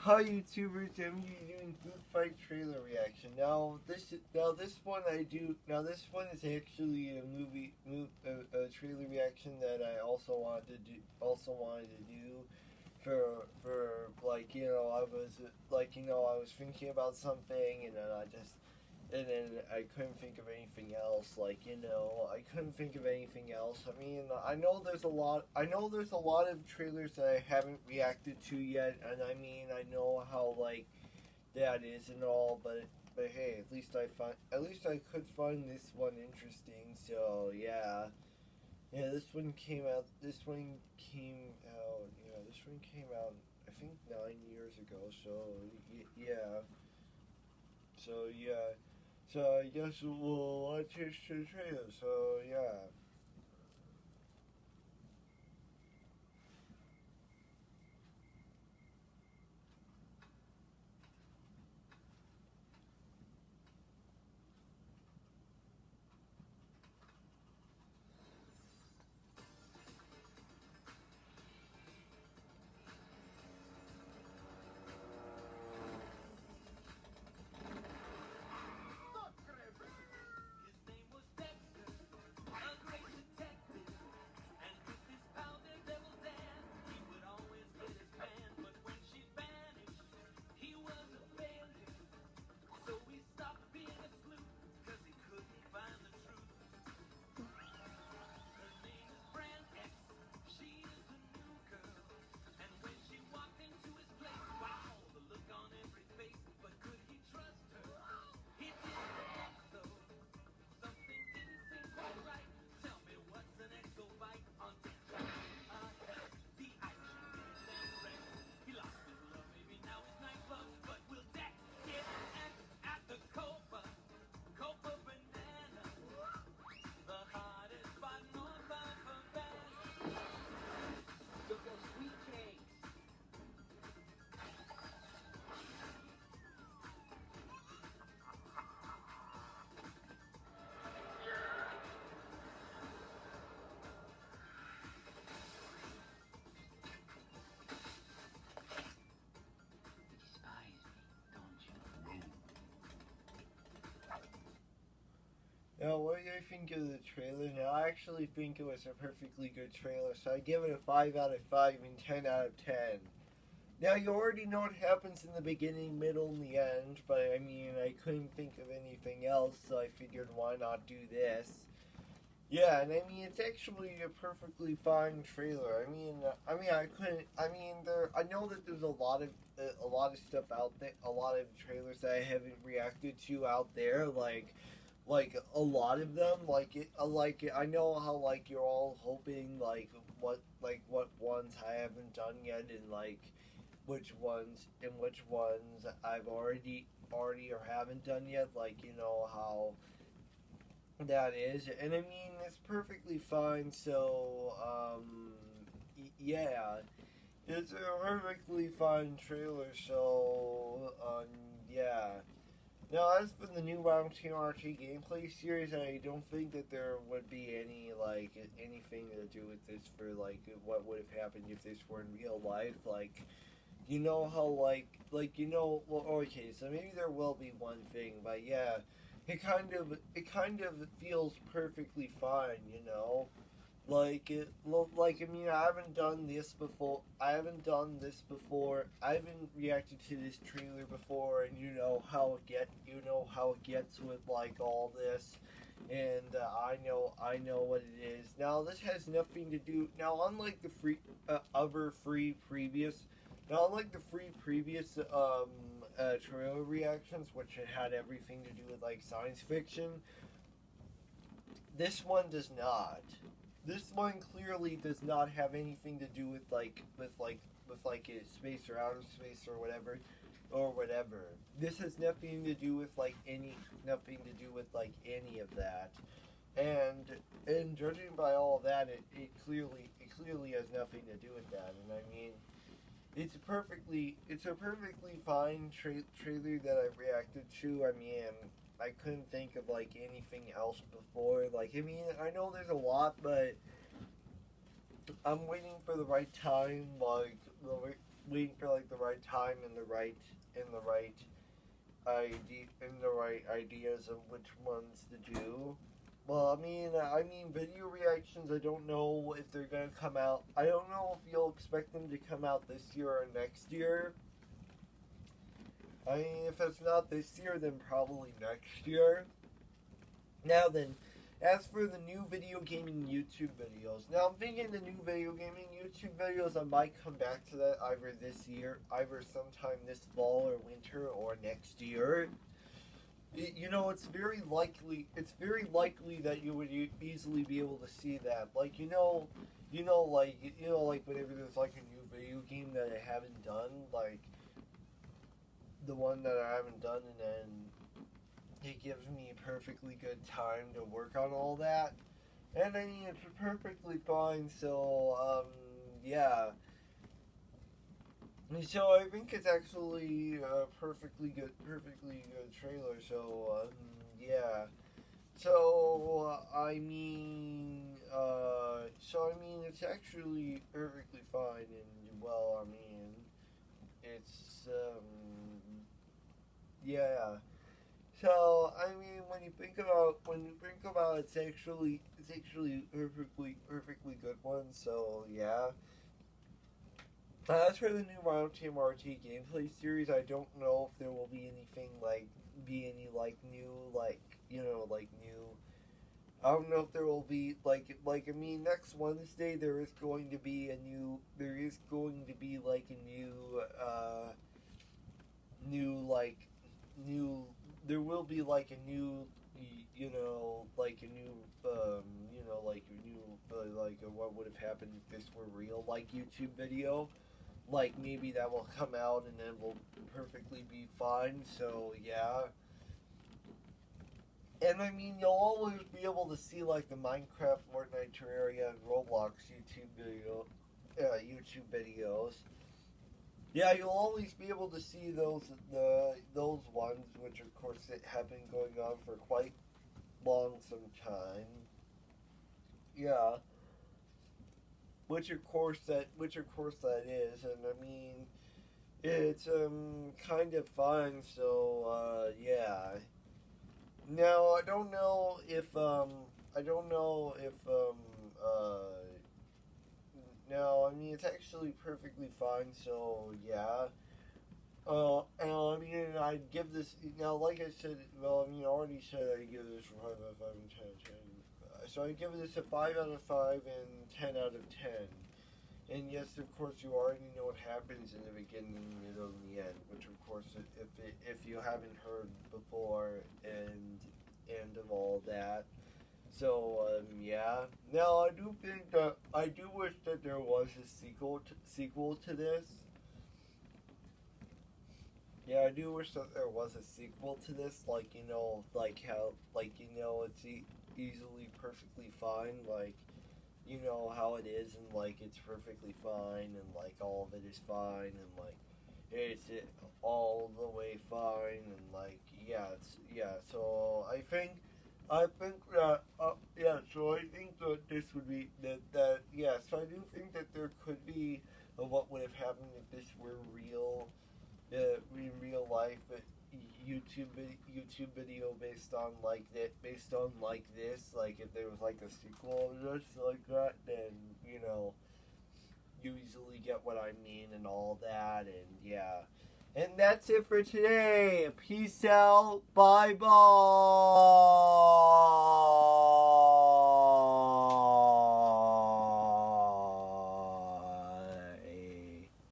Hi YouTubers, I'm doing FoodFight trailer reaction. This one is actually a a trailer reaction that I also wanted to do for like I was thinking about something and then I couldn't think of anything else. I couldn't think of anything else. I mean, I know there's a lot. I know there's a lot of trailers that I haven't reacted to yet, and I mean, I know how that is and all. But hey, at least I could find this one interesting. So yeah, yeah. This one came out. I think 9 years ago. So yeah. So yeah. So I guess we'll watch his trailer. So yeah. Now, what do you think of the trailer? Now, I actually think it was a perfectly good trailer, so I give it a 5 out of 5 and 10 out of 10. Now, you already know what happens in the beginning, middle, and the end, but I mean, I couldn't think of anything else, so I figured why not do this? Yeah, and I mean, it's actually a perfectly fine trailer. I couldn't. I mean, there. I know that there's a lot of stuff out there, a lot of trailers that I haven't reacted to out there, like a lot of them I know how you're all hoping what ones I haven't done yet and which ones I've already or haven't done yet, you know how that is. And I mean, it's perfectly fine. So yeah, it's a perfectly fine trailer. So yeah. Now, as for the new Round 2 RT gameplay series, I don't think that there would be anything to do with this for what would have happened if this were in real life. You know how well, okay, so maybe there will be one thing, but yeah, it kind of feels perfectly fine, you know. I mean, I haven't done this before. I haven't reacted to this trailer before, and you know how it gets with all this, and I know what it is. Now this has nothing to do. Now unlike the free other free previous, now unlike the free previous trailer reactions, which had everything to do with science fiction, this one does not. This one clearly does not have anything to do with space or outer space or whatever. This has nothing to do with any of that. And judging by all of that, it clearly has nothing to do with that. And I mean, it's a perfectly fine trailer that I reacted to. I mean, I couldn't think of anything else before. I mean, I know there's a lot, but I'm waiting for the right time. waiting for like the right time and the right ideas of which ones to do. Well, I mean, video reactions. I don't know if they're gonna come out. I don't know if you'll expect them to come out this year or next year. I mean, if it's not this year, then probably next year. Now then, as for the new video gaming YouTube videos, now I'm thinking the new video gaming YouTube videos, I might come back to that either this year, either sometime this fall or winter or next year. You know, it's very likely that you would easily be able to see that. Like, like whenever there's like a new video game that I haven't done, like the one that I haven't done, and then it gives me a perfectly good time to work on all that. And I mean, it's perfectly fine, so, yeah. So I think it's actually a perfectly good trailer. So yeah. So it's actually perfectly fine, and well, I mean, it's yeah. So I mean, when you think about it's actually perfectly good one. So yeah. As for the new Mario Team RT gameplay series, I don't know if there will be anything new. I don't know if there will be next Wednesday there is going to be a new there will be like a new what would have happened if this were real like YouTube video. Like, maybe that will come out and then will perfectly be fine, so yeah. And I mean, you'll always be able to see like the Minecraft, Fortnite, Terraria, and Roblox YouTube videos. Yeah, you'll always be able to see those ones, which of course have been going on for quite some time. Yeah. Which of course that is, and I mean, it's kind of fun. So yeah. Now I don't know if now I mean it's actually perfectly fine. So yeah. And I mean, I'd give this now, like I said. Well, I mean, I already said I give this 5 out of 5 and 10 out of 10. So I give this a 5 out of 5 and 10 out of 10. And yes, of course, you already know what happens in the beginning, middle, and the end. Which, of course, if you haven't heard before, and of all that. So yeah. Now I do wish that there was a sequel to this. Yeah, I do wish that there was a sequel to this. Like it's easily perfectly fine, like how it is, and like it's perfectly fine, and like all of it is fine, and like it's all the way fine, and like so I think that so I think that this would be that yeah, so I do think that there could be what would have happened if this were real in real life, but YouTube video based on this, like if there was like a sequel just like that, then you easily get what I mean and all that, and yeah. And that's it for today. Peace out. Bye bye.